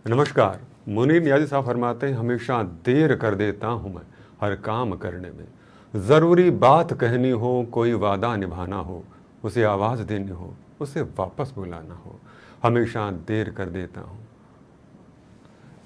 नमस्कार। मुनीर नियाज़ी साहब फरमाते हैं, हमेशा देर कर देता हूँ मैं हर काम करने में। ज़रूरी बात कहनी हो, कोई वादा निभाना हो, उसे आवाज़ देनी हो, उसे वापस बुलाना हो, हमेशा देर कर देता हूँ।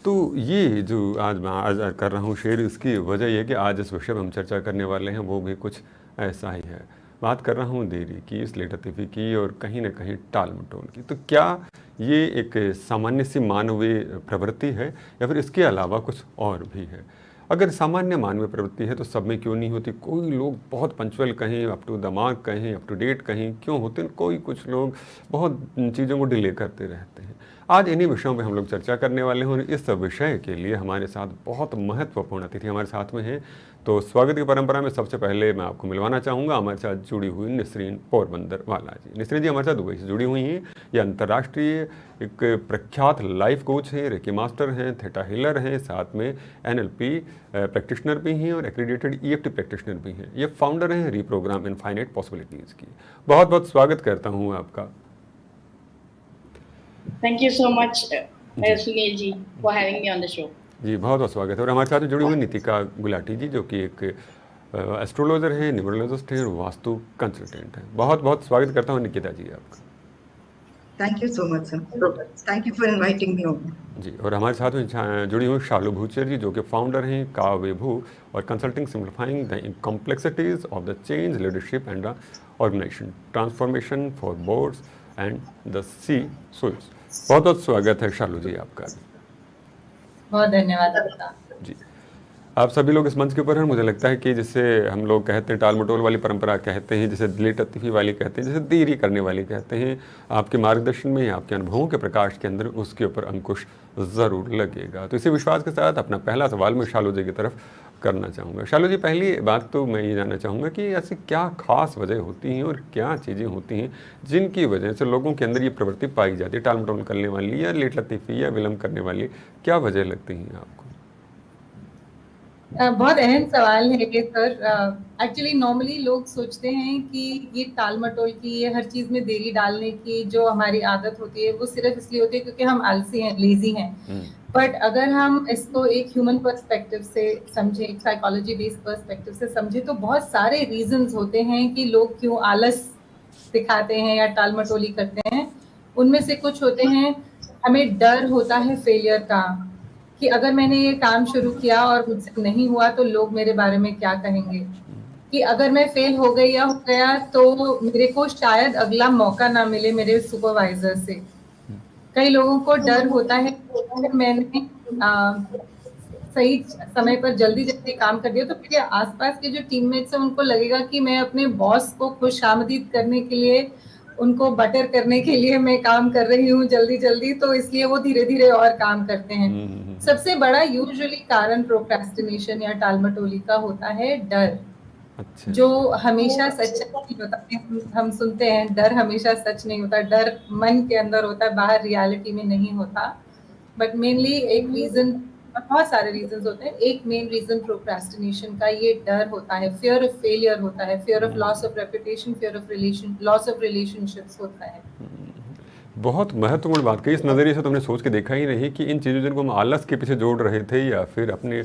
तो ये जो आज मैं आज कर रहा हूँ शेर, इसकी वजह ये है कि आज जिस विषय पर हम चर्चा करने वाले हैं वो भी कुछ ऐसा ही है। बात कर रहा हूँ देरी की, इस लेटलतीफ़ी की और कहीं न कहीं टाल-मटोल की। तो क्या ये एक सामान्य सी मानवीय प्रवृत्ति है या फिर इसके अलावा कुछ और भी है? अगर सामान्य मानवीय प्रवृत्ति है तो सब में क्यों नहीं होती? कोई लोग बहुत पंक्चुअल कहें, अप टू द मार्क कहें, अप टू डेट कहें, क्यों होते हैं? कोई कुछ लोग बहुत चीज़ों को डिले करते रहते हैं। आज इन्हीं विषयों पे हम लोग चर्चा करने वाले हैं और इस विषय के लिए हमारे साथ बहुत महत्वपूर्ण अतिथि हमारे साथ में हैं। तो स्वागत की परंपरा में सबसे पहले मैं आपको मिलवाना चाहूँगा हमारे साथ जुड़ी हुई निसरीन पोरबंदर वाला जी। निसरीन जी हमारे साथ दुबई से जुड़ी हुई हैं। ये अंतर्राष्ट्रीय एक प्रख्यात लाइफ कोच हैं, रेकी मास्टर हैं, थेटा हीलर हैं, साथ में एनएलपी प्रैक्टिशनर भी हैं और एक्रीडिटेड ईएफटी प्रैक्टिशनर भी हैं। ये फाउंडर हैं रीप्रोग्राम इनफाइनाइट पॉसिबिलिटीज़ की। बहुत बहुत स्वागत करता हूँ आपका। Thank you so much, Sunil ji, for having me on the show. जी बहुत बहुत स्वागत है। और हमारे साथ जुड़ी हुई नितिका गुलाटी जी, जो कि एक एस्ट्रोलॉजर हैं, न्यूमरोलॉजिस्ट हैं और वास्तु कंसल्टेंट हैं। बहुत बहुत स्वागत करता हूँ निकिता जी आपका। Thank you so much, sir. Thank you for inviting me over. जी, और हमारे साथ में जुड़ी हुई शालू भूचर जी, जो कि फाउंडर हैं काव्यभू और consulting simplifying the complexities of the change leadership and the organisation transformation for boards and the C souls. बहुत बहुत स्वागत है शालू जी आपका। बहुत धन्यवाद आपका। जी, आप सभी लोग इस मंच के ऊपर हैं। मुझे लगता है कि जिसे हम लोग कहते हैं टाल मटोल वाली परंपरा कहते हैं, जिसे लेटलतीफ़ी वाली कहते हैं, जिसे देरी करने वाली कहते हैं, आपके मार्गदर्शन में, आपके अनुभवों के प्रकाश के अंदर उसके ऊपर अंकुश ज़रूर लगेगा। तो इसी विश्वास के साथ अपना पहला सवाल मैं शालू जी की तरफ करना चाहूँगा। शालू जी, पहली बात तो मैं ये जानना चाहूँगा कि ऐसी क्या खास वजह होती हैं और क्या चीज़ें होती हैं जिनकी वजह से लोगों के अंदर ये प्रवृत्ति पाई जाती है, टाल मटोल करने वाली या लेटलतीफ़ी या विलम्ब करने वाली? क्या वजह लगती हैं आपको? बहुत अहम सवाल है ये सर। एक्चुअली नॉर्मली लोग सोचते हैं कि ये टाल मटोल की, ये हर चीज़ में देरी डालने की जो हमारी आदत होती है वो सिर्फ इसलिए होती है क्योंकि हम आलसी हैं, लेजी हैं। बट अगर हम इसको एक ह्यूमन पर्सपेक्टिव से समझें, एक साइकोलॉजी बेस्ड पर्सपेक्टिव से समझें, तो बहुत सारे रीजंस होते हैं कि लोग क्यों आलस दिखाते हैं या टाल मटोली करते हैं। उनमें से कुछ होते हैं, हमें डर होता है फेलियर का, कि अगर मैंने ये काम शुरू किया और मुझसे नहीं हुआ तो लोग मेरे बारे में क्या कहेंगे, कि अगर मैं फेल हो गई या हो गया तो मेरे को शायद अगला मौका ना मिले मेरे सुपरवाइजर से। कई लोगों को डर होता है कि मैंने सही समय पर जल्दी काम कर दिया तो मेरे आसपास के जो टीममेट्स हैं उनको लगेगा कि मैं अपने बॉस को खुशामदीद करने के लिए, उनको बटर करने के लिए मैं काम कर रही हूँ जल्दी जल्दी, तो इसलिए वो धीरे धीरे और काम करते हैं। सबसे बड़ा यूजुअली कारण प्रोक्रेस्टिनेशन या टालमटोली का होता है डर। अच्छा। जो हमेशा सच नहीं होता। हम सुनते हैं डर हमेशा सच नहीं होता, डर मन के अंदर होता है, बाहर रियलिटी में नहीं होता। बट मेनली एक रीजन, बहुत सारे रीजंस होते हैं, एक मेन रीजन प्रोक्रेस्टिनेशन का ये डर होता है, फियर ऑफ फेलियर होता है, fear of loss of reputation, fear of loss of relationships होता है। बहुत महत्वपूर्ण बात कही। इस नज़रिए से तो हमने सोच के देखा ही नहीं कि इन चीज़ों जिनको हम आलस के पीछे जोड़ रहे थे या फिर अपने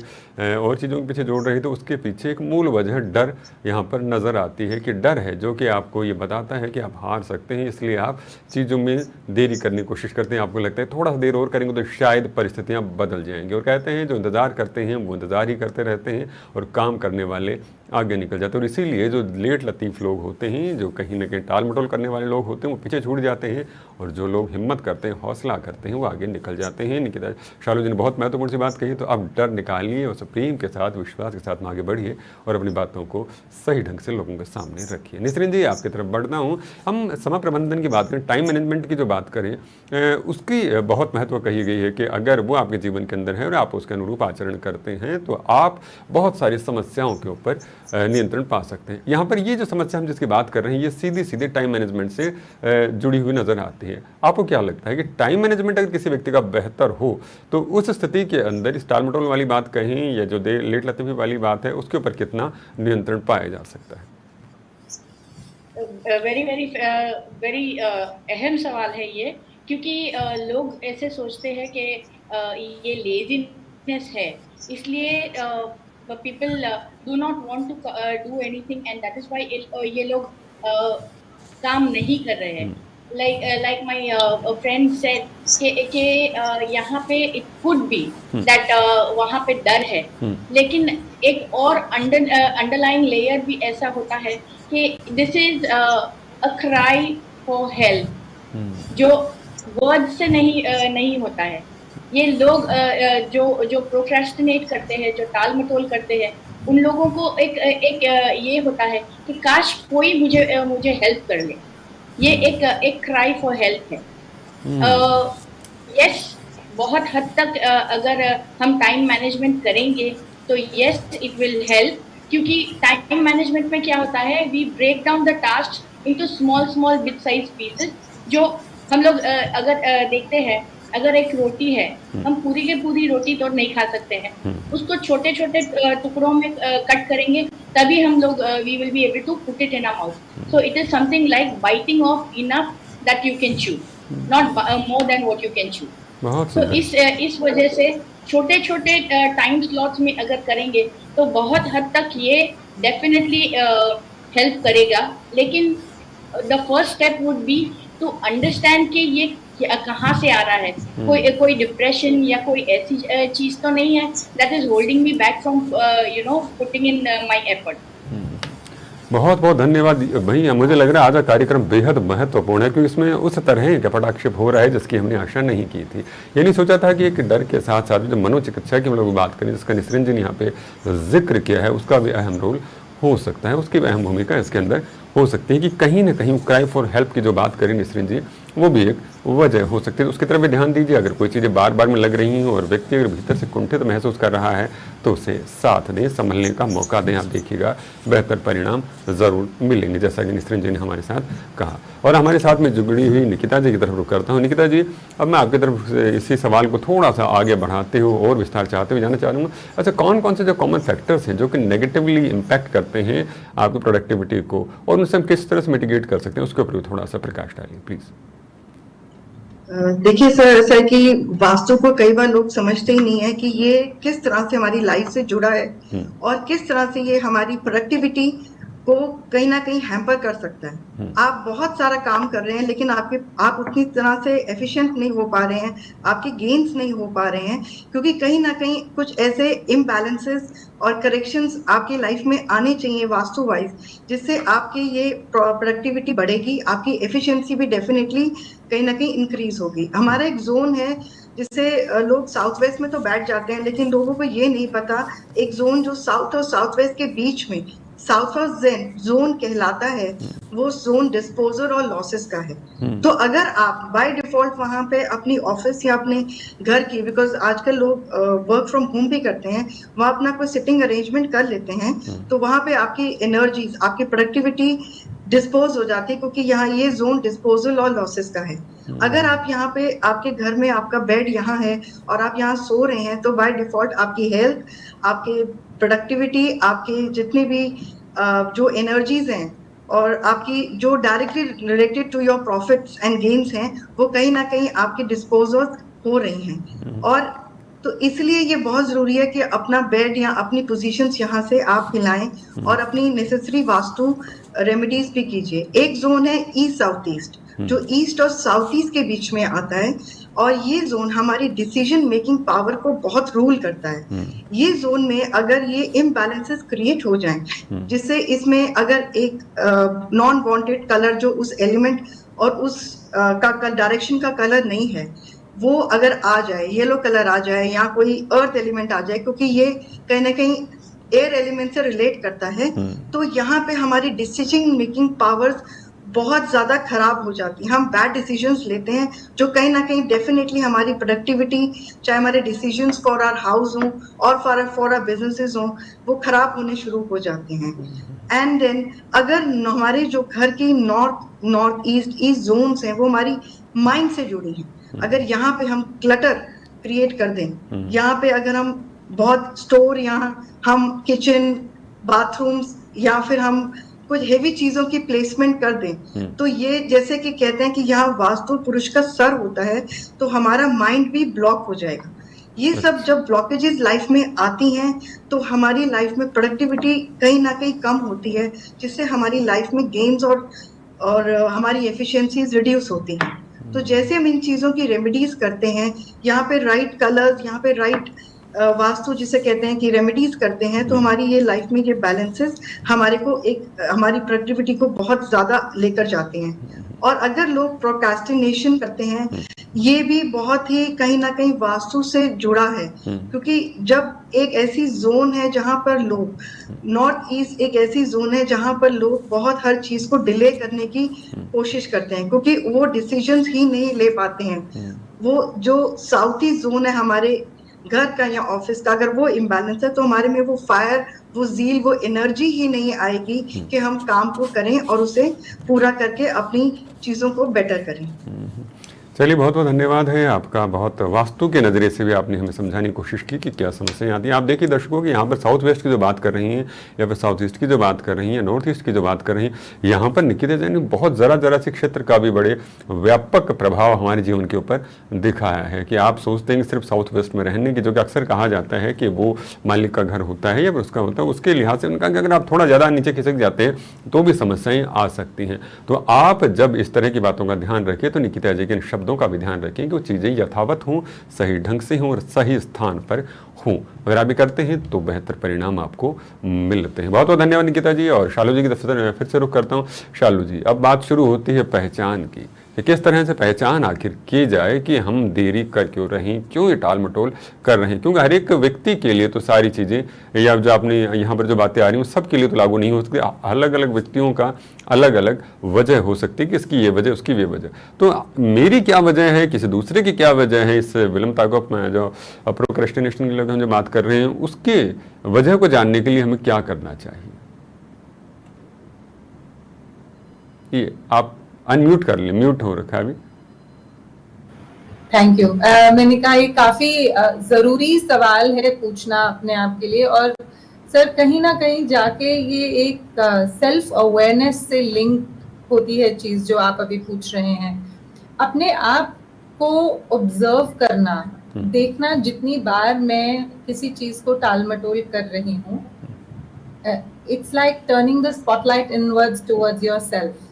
और चीज़ों के पीछे जोड़ रहे थे, उसके पीछे एक मूल वजह डर यहाँ पर नज़र आती है कि डर है जो कि आपको ये बताता है कि आप हार सकते हैं, इसलिए आप चीज़ों में देरी करने की कोशिश करते हैं। आपको लगता है थोड़ा सा देर और करेंगे तो शायद परिस्थितियाँ बदल जाएंगी, और कहते हैं जो इंतज़ार करते हैं वो इंतज़ार ही करते रहते हैं और काम करने वाले आगे निकल जाते हैं। और इसीलिए जो लेट लतीफ़ लोग होते हैं, जो कहीं ना कहीं टाल मटोल करने वाले लोग होते हैं, वो पीछे छूट जाते हैं, और जो लोग हिम्मत करते हैं, हौसला करते हैं, वो आगे निकल जाते हैं। निकिता शालू जी ने बहुत महत्वपूर्ण सी बात कही। तो अब डर निकालिए और प्रेम के साथ, विश्वास के साथ आगे बढ़िए और अपनी बातों को सही ढंग से लोगों के सामने रखिए। निसरीन जी, आपकी तरफ बढ़ना हूँ। हम समय प्रबंधन की बात करें, टाइम मैनेजमेंट की जो बात करें, उसकी बहुत महत्व कही गई है कि अगर वो आपके जीवन के अंदर है और आप उसके अनुरूप आचरण करते हैं तो आप बहुत सारी समस्याओं के ऊपर नियंत्रण पा सकते हैं। यहाँ पर ये जो समस्या हम जिसकी बात कर रहे हैं, ये सीधी सीधे टाइम मैनेजमेंट से जुड़ी हुई नज़र आती है। आपको क्या लगता है कि टाइम मैनेजमेंट अगर किसी व्यक्ति का बेहतर हो तो उस स्थिति के अंदर इस टाल मटोल वाली बात कहें या जो लेट लतीफ़ी वाली बात है, उसके ऊपर कितना नियंत्रण पाया जा सकता है? वेरी वेरी अहम सवाल है ये क्योंकि लोग ऐसे सोचते हैं कि ये लेजीनेस है, इसलिए people do not want to do anything and that is why ये लोग काम नहीं कर रहे हैं। लाइक माय फ्रेंड सेड कि यहाँ पे इट कुड बी दैट वहाँ पे डर है, लेकिन एक और अंडरलाइंग लेयर भी ऐसा होता है कि this is a cry for help, जो वर्ड से नहीं होता है। ये लोग जो प्रोक्रेस्टिनेट करते हैं, जो टाल मटोल करते हैं, उन लोगों को एक ये होता है कि काश कोई मुझे हेल्प कर ले। ये एक क्राई फॉर हेल्प है। यस, बहुत हद तक अगर हम टाइम मैनेजमेंट करेंगे तो यस इट विल हेल्प, क्योंकि टाइम मैनेजमेंट में क्या होता है, we break down the task into small bit size pieces. जो हम लोग अगर देखते हैं, अगर एक रोटी है, हम पूरी की पूरी रोटी तो नहीं खा सकते हैं, उसको छोटे छोटे टुकड़ों में कट करेंगे, तभी हम लोग we will be able to put it in our mouth. So it is something like biting off enough that you can chew, not more than what you can chew. तो इस वजह से छोटे छोटे टाइम स्लॉट्स में अगर करेंगे तो बहुत हद तक ये डेफिनेटली हेल्प करेगा। लेकिन the first step would be to understand कि ये कहाँ से आ रहा है। कोई डिप्रेशन या कोई ऐसी चीज तो नहीं है that is holding me back from putting in my effort. बहुत बहुत धन्यवाद भैया। मुझे लग रहा है आज का कार्यक्रम बेहद महत्वपूर्ण है, क्योंकि इसमें उस तरह का पटाक्षेप हो रहा है जिसकी हमने आशा नहीं की थी। ये नहीं सोचा था कि एक डर के साथ साथ जो मनोचिकित्सा की हम लोग बात करें, जिसका निसरीन जी ने यहाँ पे जिक्र किया है, उसका भी अहम रोल हो सकता है, उसकी भी अहम भूमिका इसके अंदर हो सकती है कि कहीं ना कहीं क्राई फॉर हेल्प की जो बात करें निसरीन जी, वो भी एक वजह हो सकती है। उसकी तरफ भी ध्यान दीजिए। अगर कोई चीज़ें बार बार में लग रही हैं और व्यक्ति अगर भीतर से कुंठित महसूस कर रहा है तो उसे साथ दें, संभलने का मौका दें। आप देखिएगा बेहतर परिणाम ज़रूर मिलेंगे, जैसा कि निसरीन जी ने हमारे साथ कहा। और हमारे साथ में जुड़ी हुई निकिता जी की तरफ रुख करता हूँ। निकिता जी, अब मैं आपकी तरफ से इसी सवाल को थोड़ा सा आगे बढ़ाते हुए और विस्तार चाहते हुए जानना चाहूँगा, अच्छा कौन कौन से जो कॉमन फैक्टर्स हैं जो कि नेगेटिवली इम्पैक्ट करते हैं आपकी प्रोडक्टिविटी को, और उनसे हम किस तरह से मिटिगेट कर सकते हैं, उसके ऊपर थोड़ा सा प्रकाश डालिए प्लीज़। देखिए सर, ऐसा है कि वास्तु को कई बार लोग समझते ही नहीं है कि ये किस तरह से हमारी लाइफ से जुड़ा है और किस तरह से ये हमारी प्रोडक्टिविटी को कहीं ना कहीं हैम्पर कर सकता है। आप बहुत सारा काम कर रहे हैं लेकिन आप उतनी तरह से एफिशिएंट नहीं हो पा रहे हैं, आपके गेन्स नहीं हो पा रहे हैं, क्योंकि कहीं ना कहीं कुछ ऐसे इम्बैलेंसेस और करेक्शंस आपकी लाइफ में आने चाहिए वास्तु वाइज, जिससे आपकी ये प्रोडक्टिविटी बढ़ेगी, आपकी एफिशिएंसी भी डेफिनेटली कहीं ना कहीं इंक्रीज होगी। हमारा एक जोन है जिससे लोग साउथ वेस्ट में तो बैठ जाते हैं, लेकिन लोगों को ये नहीं पता एक जोन जो साउथ और साउथ वेस्ट के बीच में साउथ वेस्ट जोन कहलाता है, वो जोन डिस्पोजर और लॉसेस का है। तो अगर आप बाय डिफॉल्ट वहां पे अपनी ऑफिस या अपने घर की, बिकॉज आजकल लोग वर्क फ्रॉम होम भी करते हैं, वहां अपना कोई सिटिंग अरेंजमेंट कर लेते हैं, तो वहां पे आपकी एनर्जीज, आपकी प्रोडक्टिविटी डिस्पोज हो जाती है, क्योंकि यहाँ ये जोन डिस्पोजल और लॉसेस का है। अगर आप यहाँ पे आपके घर में आपका बेड यहाँ है और आप यहाँ सो रहे हैं, तो बाय डिफॉल्ट आपकी हेल्थ, आपकी प्रोडक्टिविटी, आपके जितने भी जो एनर्जीज हैं और आपकी जो directly related to your profits and gains हैं, वो कहीं ना कहीं आपके डिस्पोजल हो रही हैं। और तो इसलिए ये बहुत जरूरी है कि अपना बेड या अपनी पोजीशंस यहाँ से आप हिलाएं और अपनी नेसेसरी वास्तु रेमेडीज भी कीजिए। एक जोन है ईस्ट साउथ ईस्ट, जो ईस्ट और साउथ ईस्ट के बीच में आता है, और ये जोन हमारी डिसीजन मेकिंग पावर को बहुत रूल करता है। ये जोन में अगर ये इम्बैलेंसेस क्रिएट हो जाएं, जिससे इसमें अगर एक नॉन वांटेड कलर जो उस एलिमेंट और उस का डायरेक्शन का कलर नहीं है, वो अगर आ जाए, येलो कलर आ जाए या कोई अर्थ एलिमेंट आ जाए, क्योंकि ये कहीं ना कहीं एयर एलिमेंट से रिलेट करता है, तो यहाँ पे हमारी डिसीजन मेकिंग पावर्स बहुत ज्यादा खराब हो जाती है। हम बैड डिसीजंस लेते हैं जो कहीं ना कहीं डेफिनेटली हमारी प्रोडक्टिविटी, चाहे हमारे डिसीजंस फॉर आवर हाउस हो और फॉर आवर बिजनेसेस हो, वो खराब होने शुरू हो जाते हैं। एंड देन अगर हमारे जो घर की नॉर्थ ईस्ट जोन्स हैं, वो हमारी माइंड से जुड़ी हैं। अगर यहाँ पे हम क्लटर क्रिएट कर दें, यहाँ पे अगर हम बहुत स्टोर, यहाँ हम किचन, बाथरूम्स या फिर हम कुछ हेवी चीजों की प्लेसमेंट कर दें, तो ये जैसे कि कहते हैं कि यहाँ वास्तु पुरुष का सर होता है, तो हमारा माइंड भी ब्लॉक हो जाएगा। ये सब जब ब्लॉकेजेस लाइफ में आती हैं तो हमारी लाइफ में प्रोडक्टिविटी कहीं ना कहीं कम होती है, जिससे हमारी लाइफ में गेन्स और हमारी एफिशिएंसीज रिड्यूस होती हैं। तो जैसे हम इन चीजों की रेमेडीज करते हैं, यहाँ पे राइट कलर्स, यहाँ पे राइट वास्तु जिसे कहते हैं कि रेमेडीज करते हैं, तो हमारी ये लाइफ में ये बैलेंसेस हमारे को हमारी प्रोडक्टिविटी को बहुत ज्यादा लेकर जाते हैं। और अगर लोग प्रोक्रास्टिनेशन करते हैं, ये भी बहुत ही कहीं ना कहीं वास्तु से जुड़ा है, क्योंकि जब एक ऐसी जोन है जहां पर लोग, नॉर्थ ईस्ट एक ऐसी जोन है जहां पर लोग बहुत हर चीज को डिले करने की कोशिश करते हैं, क्योंकि वो डिसीजंस ही नहीं ले पाते हैं। वो जो साउथ ईस्ट जोन है हमारे घर का या ऑफिस का, अगर वो इम्बैलेंस है तो हमारे में वो फायर, वो ज़ील, वो एनर्जी ही नहीं आएगी कि हम काम को करें और उसे पूरा करके अपनी चीज़ों को बेटर करें। चलिए, बहुत बहुत धन्यवाद है आपका। बहुत वास्तु के नज़रिए से भी आपने हमें समझाने की कोशिश की कि क्या समस्याएं आती हैं। आप देखिए दर्शकों कि यहाँ पर साउथ वेस्ट की जो बात कर रही हैं, या फिर साउथ ईस्ट की जो बात कर रही हैं, नॉर्थ ईस्ट की जो बात कर रही हैं, यहाँ पर निकिता जी ने बहुत ज़रा से क्षेत्र का भी बड़े व्यापक प्रभाव हमारे जीवन के ऊपर दिखाया है। कि आप सोचते हैं कि सिर्फ साउथ वेस्ट में रहने की, जो कि अक्सर कहा जाता है कि वो मालिक का घर होता है या फिर उसका होता है, उसके लिहाज से उनका कि अगर आप थोड़ा ज़्यादा नीचे खिसक जाते हैं तो भी समस्याएँ आ सकती हैं। तो आप जब इस तरह की बातों का ध्यान रखें तो निकिता जी के इन शब्दों का भी ध्यान रखें कि वो चीज़ें यथावत हों, सही ढंग से हों और सही स्थान पर हों। अगर आप भी करते हैं तो बेहतर परिणाम आपको मिलते हैं। बहुत बहुत धन्यवाद निकिता जी। और शालू जी की तरफ से मैं फिर से रुख करता हूँ। शालू जी, अब बात शुरू होती है पहचान की, कि किस तरह से पहचान आखिर की जाए कि हम देरी कर क्यों रहे, क्यों ये टाल मटोल कर रहे हैं। क्योंकि हर एक व्यक्ति के लिए तो सारी चीज़ें, या जो आपने यहाँ पर जो बातें आ रही हैं सब के लिए तो लागू नहीं हो सकती। अलग अलग व्यक्तियों का अलग अलग वजह हो सकती है कि इसकी ये वजह, उसकी ये वजह। तो मेरी क्या वजह है, किसी दूसरे की क्या वजह है, इस विलंबता को जो प्रोक्रेस्टिनेशन के लिए हम जो बात कर रहे हैं, उसके वजह को जानने के लिए हमें क्या करना चाहिए। ये आप अनम्यूट कर लें, म्यूट हो रखा है अभी। Thank you. मैंने कहा ये काफी जरूरी सवाल है पूछना अपने आप के लिए। और सर कहीं ना कहीं जाके ये एक सेल्फ अवेयरनेस से लिंक होती है चीज जो आप अभी पूछ रहे हैं। अपने आप को ऑब्जर्व करना, देखना जितनी बार मैं किसी चीज को टाल मटोल कर रही हूँ, it's like turning the spotlight inwards towards yourself.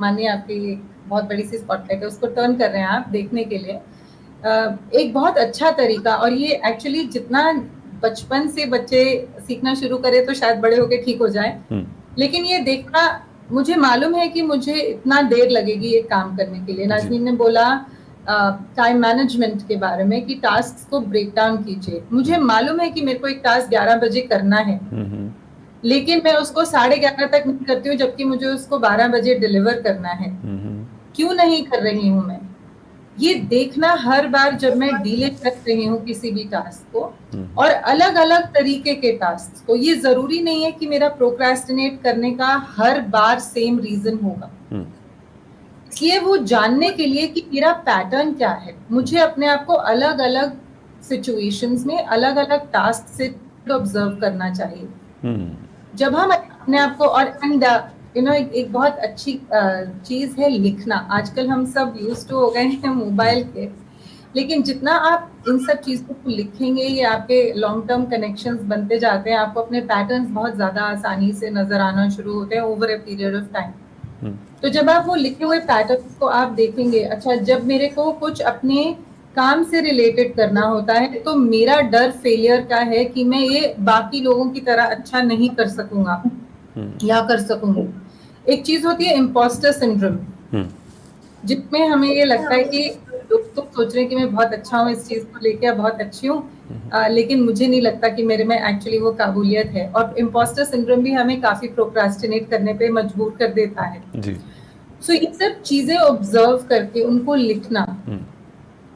मानिए आपकी एक बहुत बड़ी सी स्पॉटलाइट है, उसको टर्न कर रहे हैं आप देखने के लिए। एक बहुत अच्छा तरीका, और ये एक्चुअली जितना बचपन से बच्चे सीखना शुरू करें तो शायद बड़े होके ठीक हो जाए, लेकिन ये देखना, मुझे मालूम है कि मुझे इतना देर लगेगी ये काम करने के लिए। नाज़नीन ने बोला टाइम मैनेजमेंट के बारे में कि टास्क को ब्रेक डाउन कीजिए। मुझे मालूम है कि मेरे को एक टास्क 11 बजे करना है, लेकिन मैं उसको 11:30 तक नहीं करती हूँ, जबकि मुझे उसको 12 बजे डिलीवर करना है। क्यों नहीं कर रही हूँ मैं? ये देखना हर बार जब मैं डिले कर रही हूँ किसी भी टास्क को, और अलग अलग तरीके के टास्क को। ये जरूरी नहीं है कि मेरा प्रोक्रेस्टिनेट करने का हर बार सेम रीजन होगा। इसलिए वो जानने के लिए कि मेरा पैटर्न क्या है, मुझे अपने आप को अलग अलग सिचुएशंस में अलग अलग टास्क से ऑब्जर्व करना चाहिए। जब हम अपने आप को, और एंड एक बहुत अच्छी चीज है लिखना। आजकल हम सब यूज्ड टू हो गए हैं मोबाइल के, लेकिन जितना आप इन सब चीजों को लिखेंगे, ये आपके लॉन्ग टर्म कनेक्शंस बनते जाते हैं। आपको अपने पैटर्न्स बहुत ज्यादा आसानी से नजर आना शुरू होते हैं over a period of time. तो जब आप वो लिखे हुए पैटर्न्स को आप देखेंगे, अच्छा जब मेरे को कुछ अपने काम से रिलेटेड करना होता है तो मेरा डर फेलियर का है कि मैं ये बाकी लोगों की तरह अच्छा नहीं कर सकूंगा या कर सकूंगी। एक चीज होती है इम्पोस्टर सिंड्रोम, जिसमें हमें ये लगता है कि लोग तो सोच रहे हैं कि मैं बहुत अच्छा हूँ इस चीज को लेके, बहुत अच्छी हूँ, लेकिन मुझे नहीं लगता कि मेरे में एक्चुअली वो काबूलियत है। और इम्पोस्टर सिंड्रोम भी हमें काफी प्रोक्रास्टिनेट करने पे मजबूर कर देता है जी। सो ये सब चीजें ऑब्जर्व करके उनको लिखना,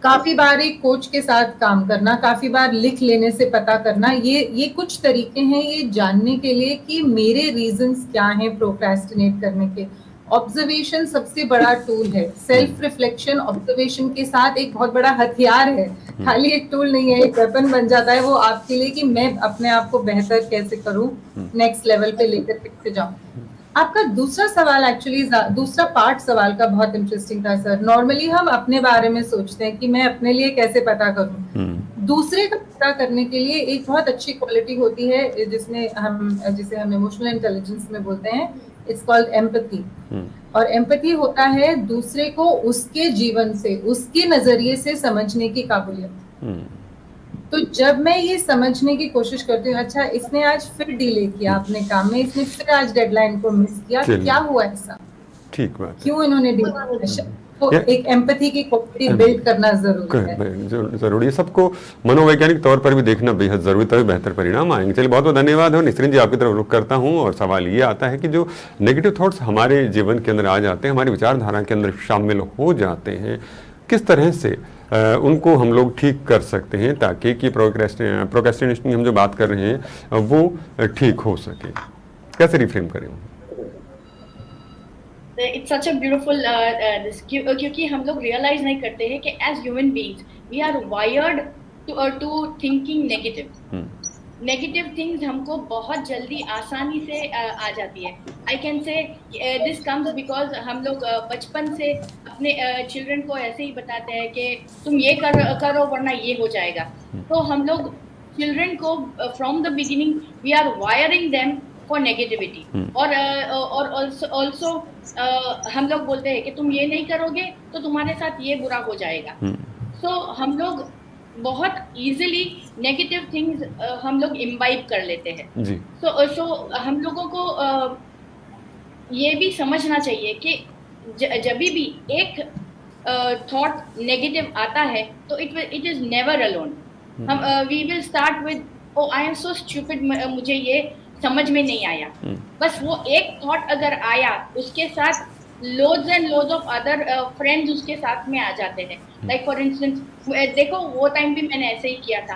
काफी बार एक कोच के साथ काम करना, काफी बार लिख लेने से पता करना, ये कुछ तरीके हैं ये जानने के लिए कि मेरे रीजंस क्या हैं प्रोक्रेस्टिनेट करने के। ऑब्जर्वेशन सबसे बड़ा टूल है। सेल्फ रिफ्लेक्शन ऑब्जर्वेशन के साथ एक बहुत बड़ा हथियार है, खाली एक टूल नहीं है, एक वेपन बन जाता है वो आपके लिए कि मैं अपने आप को बेहतर कैसे करूं, नेक्स्ट लेवल पे लेकर कैसे जाऊं। आपका दूसरा सवाल एक्चुअली दूसरा पार्ट सवाल का बहुत इंटरेस्टिंग था सर। नॉर्मली हम अपने बारे में सोचते हैं कि मैं अपने लिए कैसे पता करूं। दूसरे का पता करने के लिए एक बहुत अच्छी क्वालिटी होती है जिसे हम इमोशनल इंटेलिजेंस में बोलते हैं, इट्स कॉल्ड एम्पैथी। और एम्पैथी होता है दूसरे को उसके जीवन से, उसके नजरिए से समझने की काबिलियत। तो जब मैं ये समझने की कोशिश करती हूँ, अच्छा इसने आज फिर डिले किया अपने काम में, इसने फिर आज डेडलाइन को मिस किया, क्या हुआ ऐसा, ठीक बात, क्यों इन्होंने डिले किया, तो एक एम्पैथी की क्वालिटी बिल्ड करना जरूरी है। सबको मनोवैज्ञानिक तौर पर भी देखना बेहद जरूरी, तभी बेहतर परिणाम आएंगे। चलिए बहुत बहुत धन्यवाद। और निसरीन जी आपकी तरफ रुख करता हूँ और सवाल ये आता है कि जो नेगेटिव थॉट्स हमारे जीवन के अंदर आ जाते हैं, हमारी विचारधारा के अंदर शामिल हो जाते हैं, किस तरह से उनको हम लोग ठीक कर सकते हैं ताकि कि प्रोक्रेस्टिनेशन की हम जो बात कर रहे हैं वो ठीक हो सके, कैसे रिफ्रेम करें? It's such a beautiful क्योंकि हम लोग रियलाइज नहीं करते हैं कि as human beings we are wired to thinking negative things हमको बहुत जल्दी आसानी से आ जाती है। I can say this comes because हम लोग बचपन से अपने चिल्ड्रन को ऐसे ही बताते हैं कि तुम ये करो वरना ये हो जाएगा। तो हम लोग चिल्ड्रन को from the beginning we are wiring them for negativity. और ऑल्सो हम लोग बोलते हैं कि तुम ये नहीं करोगे तो तुम्हारे साथ ये बुरा हो जाएगा। सो हम लोग बहुत इजीली नेगेटिव थिंग्स हम लोग इम्बाइब कर लेते हैं। सो हम लोगों को ये भी समझना चाहिए कि जब भी एक थॉट नेगेटिव आता है तो इट इज नेवर अलोन। हम we will start with oh I am so stupid, मुझे ये समझ में नहीं आया। बस वो एक थॉट अगर आया, उसके साथ loads and loads of other friends उसके साथ में आ जाते हैं। लाइक फॉर इंस्टेंस देखो वो टाइम भी मैंने ऐसे ही किया था।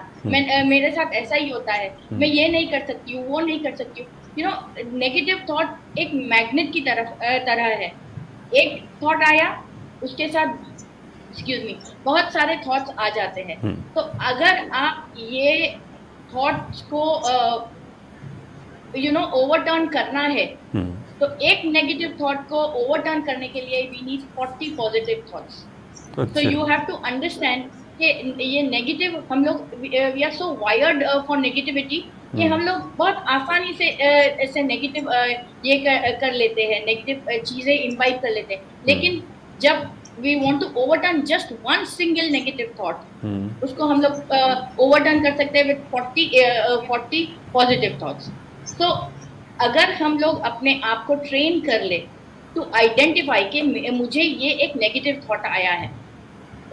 मेरे साथ ऐसा ही होता है, मैं ये नहीं कर सकती हूँ, वो नहीं कर सकती हूँ। यू नो नेगेटिव थॉट एक मैग्नेट की तरह है। एक थॉट आया, उसके साथ एक्सक्यूज मी बहुत सारे थॉट्स आ जाते हैं। तो अगर आप ये थॉट्स को ओवरटर्न करना है तो एक नेगेटिव थॉट को ओवरटर्न करने के लिए we need 40 positive thoughts. So you have to understand कि ये नेगेटिव हम लोग we are so wired for negativity कि हम लोग बहुत आसानी से ऐसे नेगेटिव ये कर लेते हैं, नेगेटिव चीजें इम्बाइब कर लेते हैं। लेकिन जब we want to overturn just one single negative thought, उसको हम लोग ओवरटर्न कर सकते हैं विद 40 पॉजिटिव थॉट्स। तो अगर हम लोग अपने आप को ट्रेन कर ले टू आइडेंटिफाई कि मुझे ये एक नेगेटिव थॉट आया है।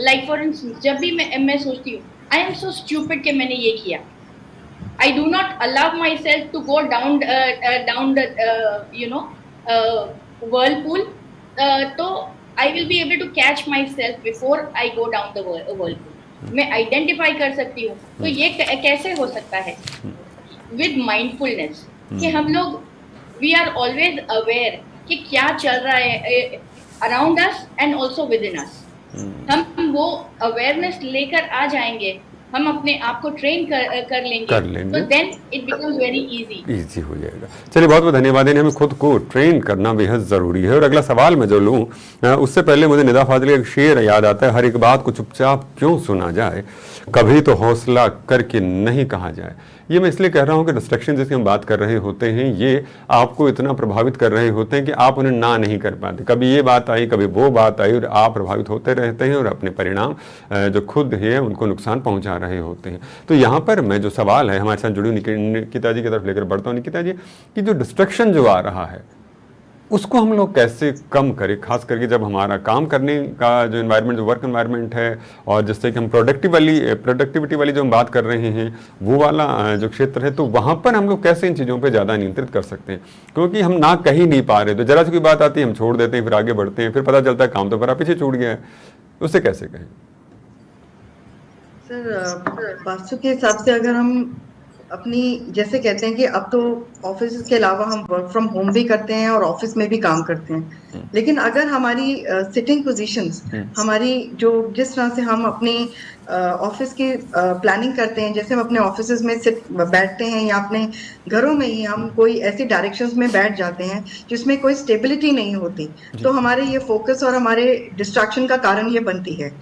लाइक फॉर इंस्टेंस जब भी मैं सोचती हूँ आई एम सो स्टूपिड कि मैंने ये किया, I do not allow myself to go down the whirlpool, तो I will be able to catch myself before I go down the whirlpool। मैं आइडेंटिफाई कर सकती हूँ। तो ये कैसे हो सकता है? विद माइंडफुलनेस, कि हम लोग वी आर ऑलवेज अवेयर कि क्या चल रहा है around us and also within us. हम वो अवेयरनेस लेकर आ जाएंगे, हम अपने आप को ट्रेन कर लेंगे तो then it becomes very easy हो जाएगा। चलिए बहुत बहुत धन्यवाद। हमें खुद को ट्रेन करना बेहद ज़रूरी है। और अगला सवाल मैं जो लूँ उससे पहले मुझे निदा फाजली का एक शेर याद आता है, हर एक बात को चुपचाप क्यों सुना जाए, कभी तो हौसला करके नहीं कहा जाए। ये मैं इसलिए कह रहा हूँ कि डिस्ट्रैक्शन जिसकी हम बात कर रहे होते हैं ये आपको इतना प्रभावित कर रहे होते हैं कि आप उन्हें ना नहीं कर पाते। कभी ये बात आई, कभी वो बात आई और आप प्रभावित होते रहते हैं और अपने परिणाम जो खुद है उनको नुकसान पहुँचा रहे होते हैं। तो यहाँ पर मैं जो सवाल है हमारे साथ जुड़ी निकिता जी की तरफ लेकर बढ़ता हूँ। निकिता जी, कि जो डिस्ट्रैक्शन जो आ रहा है उसको हम लोग कैसे कम करें, खास करके जब हमारा काम करने का जो एनवायरनमेंट, जो वर्क एनवायरनमेंट है और जिससे कि हम प्रोडक्टिविटी वाली जो हम बात कर रहे हैं वो वाला जो क्षेत्र है, तो वहाँ पर हम लोग कैसे इन चीज़ों पे ज़्यादा नियंत्रित कर सकते हैं? क्योंकि हम ना कहीं नहीं पा रहे, तो जरा सी कोई बात आती है हम छोड़ देते हैं, फिर आगे बढ़ते हैं, फिर पता चलता है काम तो बड़ा पीछे छूट गया है। उससे कैसे कहें? सर वास्तु के हिसाब से अगर हम अपनी, जैसे कहते हैं कि अब तो ऑफिस के अलावा हम वर्क फ्रॉम होम भी करते हैं और ऑफिस में भी काम करते हैं, लेकिन अगर हमारी सिटिंग पोजीशंस, हमारी जो जिस तरह से हम अपनी ऑफिस की प्लानिंग करते हैं, जैसे हम अपने ऑफिस में बैठते हैं या अपने घरों में ही हम कोई ऐसी डायरेक्शंस में बैठ जाते हैं जिसमें कोई स्टेबिलिटी नहीं होती, तो हमारे ये फोकस और हमारे डिस्ट्रैक्शन का कारण ये बनती है।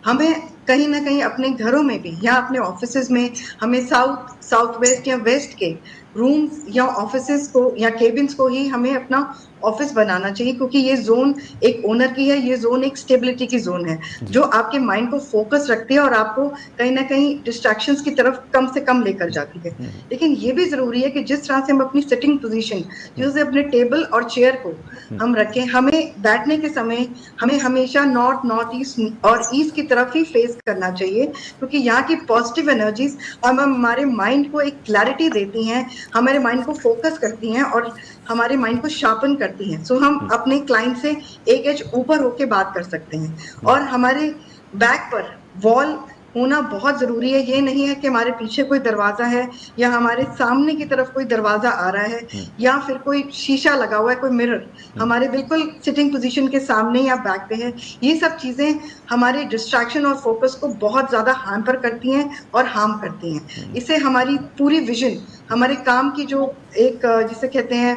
हमें कहीं ना कहीं अपने घरों में भी या अपने ऑफिसेज में हमें साउथ वेस्ट या वेस्ट के रूम्स या ऑफिसेज को या केबिन्स को ही हमें अपना ऑफिस बनाना चाहिए, क्योंकि ये जोन एक ओनर की है, ये जोन एक स्टेबिलिटी की जोन है जो आपके माइंड को फोकस रखती है और आपको कहीं ना कहीं डिस्ट्रैक्शंस की तरफ कम से कम लेकर जाती है। लेकिन ये भी जरूरी है कि जिस तरह से हम अपनी सिटिंग पोजीशन, जैसे अपने टेबल और चेयर को हम रखें, हमें बैठने के समय हमें हमेशा नॉर्थ ईस्ट और ईस्ट की तरफ ही फेस करना चाहिए, क्योंकि यहाँ की पॉजिटिव एनर्जीज हमारे माइंड को एक क्लैरिटी देती हैं, हमारे माइंड को फोकस करती हैं और हमारे माइंड को शार्पन करती हैं। सो हम अपने क्लाइंट से एक एज ऊपर होके बात कर सकते हैं और हमारे बैक पर वॉल होना बहुत जरूरी है। ये नहीं है कि हमारे पीछे कोई दरवाजा है या हमारे सामने की तरफ कोई दरवाजा आ रहा है या फिर कोई शीशा लगा हुआ है, कोई मिरर हमारे बिल्कुल सिटिंग पोजीशन के सामने या बैक पे है। ये सब चीजें हमारे डिस्ट्रैक्शन और फोकस को बहुत ज्यादा हैम्पर करती हैं और हार्म करती हैं। इससे हमारी पूरी विजन, हमारे काम की जो एक जिसे कहते हैं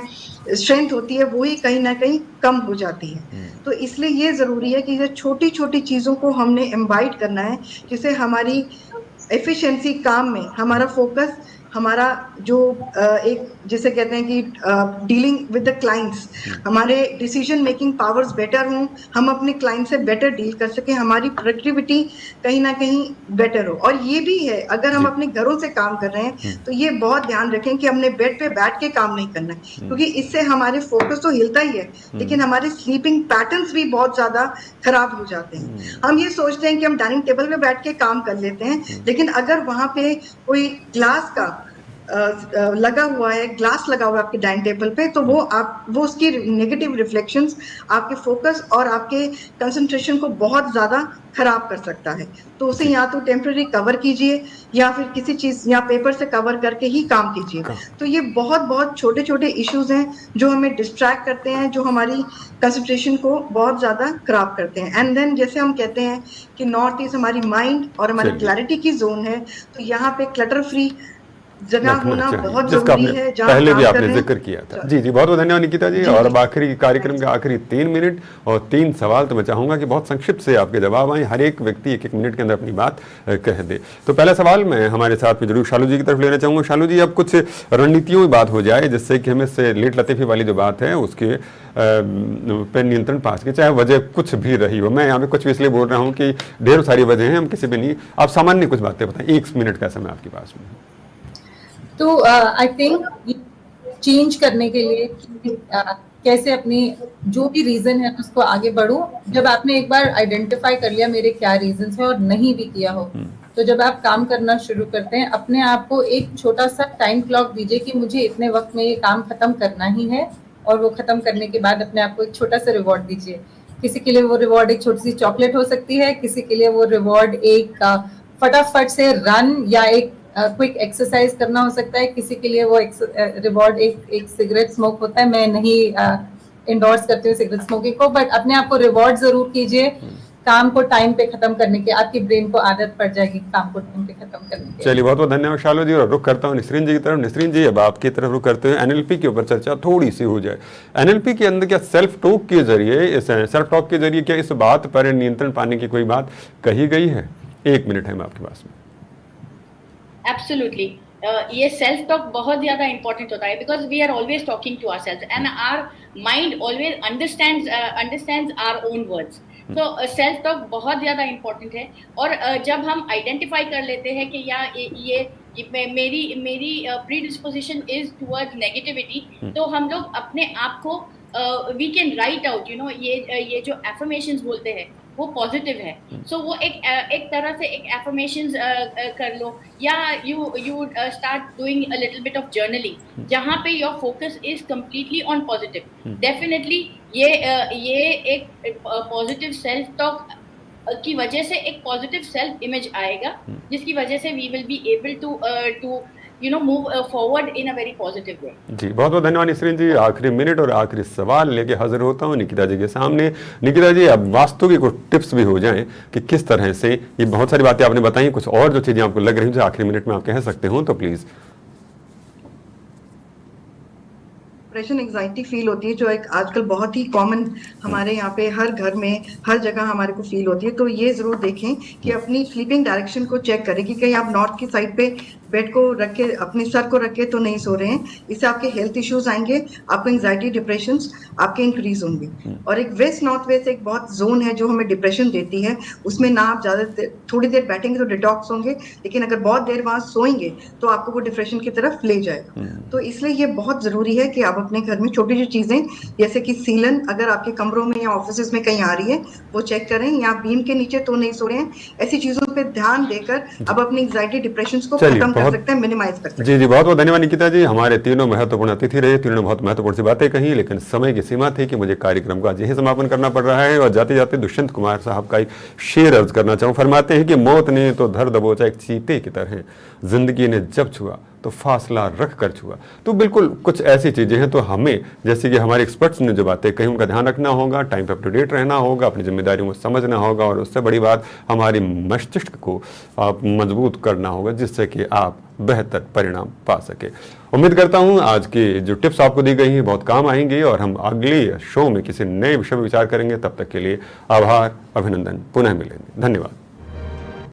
स्ट्रेंथ होती है, वो ही कहीं ना कहीं कम हो जाती है। तो इसलिए ये जरूरी है कि ये छोटी छोटी चीजों को हमने इम्बाइट करना है, जिससे हमारी एफिशिएंसी काम में, हमारा फोकस, हमारा जो एक जिसे कहते हैं कि डीलिंग विद द क्लाइंट्स, हमारे डिसीजन मेकिंग पावर्स बेटर हों, हम अपने क्लाइंट से बेटर डील कर सकें, हमारी प्रोडक्टिविटी कहीं ना कहीं बेटर हो। और ये भी है, अगर हम अपने घरों से काम कर रहे हैं तो ये बहुत ध्यान रखें कि हमने बेड पे बैठ के काम नहीं करना है, क्योंकि इससे हमारे फोकस तो हिलता ही है, लेकिन हमारे स्लीपिंग पैटर्न्स भी बहुत ज्यादा खराब हो जाते हैं। हम ये सोचते हैं कि हम डाइनिंग टेबल पे बैठ के काम कर लेते हैं, लेकिन अगर वहां पे कोई ग्लास का लगा हुआ है, ग्लास लगा हुआ है आपके डाइनिंग टेबल पे, तो वो उसकी नेगेटिव रिफ्लेक्शंस आपके फोकस और आपके कंसंट्रेशन को बहुत ज्यादा खराब कर सकता है। तो उसे या तो टेम्पररी कवर कीजिए या फिर किसी चीज या पेपर से कवर करके ही काम कीजिए। तो ये बहुत बहुत छोटे छोटे इश्यूज हैं जो हमें डिस्ट्रैक्ट करते हैं, जो हमारी कंसंट्रेशन को बहुत ज्यादा खराब करते हैं। एंड देन जैसे हम कहते हैं कि नॉर्थ ईस्ट हमारी माइंड और हमारी क्लैरिटी की जोन है, तो यहाँ पे क्लटर फ्री जगह होना बहुत जरूरी है, पहले भी आपने जिक्र किया था। जी जी, बहुत बहुत धन्यवाद निकिता जी। और अब आखिरी कार्यक्रम के आखिरी 3 मिनट और 3 सवाल, तो मैं चाहूंगा कि बहुत संक्षिप्त से आपके जवाब आए, हर एक व्यक्ति 1-1 मिनट के अंदर अपनी बात कह दे। तो पहला सवाल मैं हमारे साथ में जरूर शालू जी की तरफ लेना चाहूंगा। शालू जी, अब कुछ रणनीतियों की बात हो जाए, जिससे कि हमें से लेट लतीफी वाली जो बात है उसके पे नियंत्रण पा सके, चाहे वजह कुछ भी रही हो। मैं यहाँ पे कुछ भी इसलिए बोल रहा हूँ कि ढेर सारी वजह हैं, हम किसी भी नहीं, आप सामान्य कुछ बातें बताएं, 1 मिनट का समय आपके पास में। तो आई थिंक चेंज करने के लिए कैसे अपनी जो भी रीजन है उसको आगे बढ़ूं। जब आपने एक बार आइडेंटिफाई कर लिया मेरे क्या रीजन है और नहीं भी किया हो, तो जब आप काम करना शुरू करते हैं, अपने आप को एक छोटा सा टाइम क्लॉक दीजिए कि मुझे इतने वक्त में ये काम खत्म करना ही है, और वो खत्म करने के बाद अपने आप को एक छोटा सा रिवॉर्ड दीजिए। किसी के लिए वो रिवॉर्ड एक छोटी सी चॉकलेट हो सकती है, किसी के लिए वो रिवॉर्ड एक फटाफट से रन या एक क्विक एक्सरसाइज करना हो सकता है, किसी के लिए वो रिवॉर्ड एक सिगरेट स्मोक होता है। मैं नहीं इंडोर्स करती हूँ सिगरेट स्मोकिंग को, बट अपने आप को रिवॉर्ड जरूर कीजिए काम को टाइम पे खत्म करने की। आपकी ब्रेन को आदत पड़ जाएगी काम को टाइम पे खत्म करने की। चलिए, बहुत बहुत धन्यवाद शालू जी। और रुख करता हूँ निसरीन जी की तरफ। निसरीन जी, अब आपकी तरफ रुख करते हुए एनएलपी के ऊपर चर्चा थोड़ी सी हो जाए। एनएलपी के अंदर क्या सेल्फ टॉक के जरिए क्या इस बात पर नियंत्रण पाने की कोई बात कही गई है? 1 मिनट है आपके पास में। एब्सोल्युटली, ये सेल्फ टॉक बहुत ज्यादा इंपॉर्टेंट होता है, because we are always talking to ourselves and our mind always understands our own words. तो सेल्फ टॉक बहुत ज्यादा इंपॉर्टेंट है। और जब हम आइडेंटिफाई कर लेते हैं कि ये मेरी predisposition is towards negativity, तो हम लोग अपने आप को we can write out, you know, ये जो एफर्मेशंस बोलते हैं वो पॉजिटिव है। सो वो एक तरह से एक एफर्मेशंस कर लो, या you start doing a little bit of journaling, जहाँ पे your focus is completely on positive. Definitely ये एक पॉजिटिव सेल्फ टॉक की वजह से एक पॉजिटिव सेल्फ इमेज आएगा, जिसकी वजह से we will be able to move forward in a very positive way. जी, बहुत बहुत धन्यवाद नसरीन जी। आखिरी मिनट और आखिरी सवाल लेके हाजिर होता हूँ निकिता जी के सामने। निकिता जी, अब वास्तु की कुछ टिप्स भी हो जाएं कि किस तरह से, ये बहुत सारी बातें आपने बताई, कुछ और जो चीज़ें आपको लग रही हैं जो आखिरी मिनट में आप कह सकते हो तो प्लीज़। डिप्रेशन एंजाइटी फील होती है जो एक आजकल बहुत ही कॉमन हमारे यहाँ पे हर घर में हर जगह हमारे को फील होती है, तो ये जरूर देखें कि अपनी स्लीपिंग डायरेक्शन को चेक करें कि कहीं आप नॉर्थ की साइड पे बेड को रख के अपने सर को रख के तो नहीं सो रहे हैं। इससे आपके हेल्थ इश्यूज आएंगे, आपको एंजाइटी डिप्रेशन आपके इंक्रीज होंगे। और एक वेस्ट नॉर्थ वेस्ट एक बहुत जोन है जो हमें डिप्रेशन देती है, उसमें ना आप ज्यादा थोड़ी देर बैठेंगे तो डिटॉक्स होंगे, लेकिन अगर बहुत देर वहां सोएंगे तो आपको वो डिप्रेशन की तरफ ले जाएगा। तो इसलिए ये बहुत जरूरी है कि आप अपने घर में छोटी छोटी चीजें जैसे कि सीलन अगर आपके कमरों में या ऑफिस में कहीं आ रही है वो चेक करें, या बीम के नीचे तो नहीं सो रहे हैं। ऐसी चीजों पे ध्यान देकर अब अपनी एंजाइटी डिप्रेशन को खत्म कर सकते हैं, मिनिमाइज कर सकते हैं। जी जी, बहुत बहुत धन्यवाद निकिता जी। हमारे तीनों महत्वपूर्ण अतिथि रहे, तीनों बहुत महत्वपूर्ण सी बातें कही, लेकिन समय की सीमा थी कि मुझे कार्यक्रम का आज यही समापन करना पड़ रहा है। और जाते जाते दुष्यंत कुमार साहब का एक शेर अर्ज करना चाहूँ। फरमाते हैं कि मौत ने तो धर दबोचा एक चीते की तरह, जिंदगी ने जब छुआ तो फासला रख कर छुआ। तो बिल्कुल कुछ ऐसी चीज़ें हैं, तो हमें जैसे कि हमारे एक्सपर्ट्स ने जो बातें कही उनका ध्यान रखना होगा, टाइम पे अप टू डेट रहना होगा, अपनी जिम्मेदारियों को समझना होगा, और उससे बड़ी बात हमारी मस्तिष्क को मजबूत करना होगा जिससे कि आप बेहतर परिणाम पा सके। उम्मीद करता हूँ आज की जो टिप्स आपको दी गई हैं बहुत काम आएंगी, और हम अगले शो में किसी नए विषय पर विचार करेंगे। तब तक के लिए आभार, अभिनंदन, पुनः मिलेंगे। धन्यवाद।